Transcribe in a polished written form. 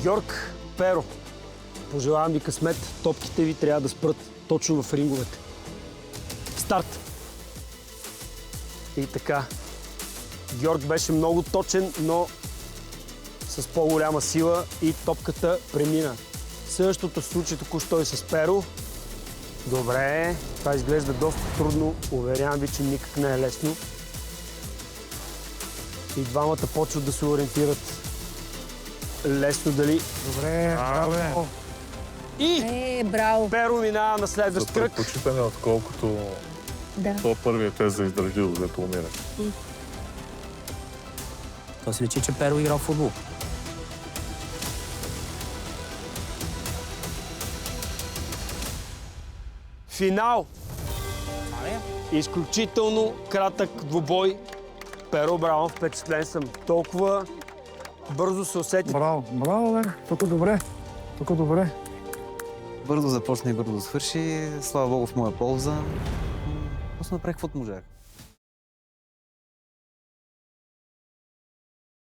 Георг, Перо, пожелавам ви късмет. Топките ви трябва да спрат точно в ринговете. Старт! И така. Георг беше много точен, но с по-голяма сила и топката премина. Същото се случи току-що и с Перо. Добре, това изглежда доста трудно. Уверявам ви, че никак не е лесно. И двамата почват да се ориентират лесно дали. Добре, браво. И Браво. Перо минава на следващ За кръг. предпочитане, отколкото то първият тест за издържливо, дето умира. То се личи, че Перо играл в футбол. Финал. Изключително кратък двубой. Перо, браво, впечатлен съм. Толкова бързо се усети. Браво, браво, бе. Тук добре. Тук добре. Бързо започна и бързо свърши. Слава Богу в моя полза. Просто направих каквото можах.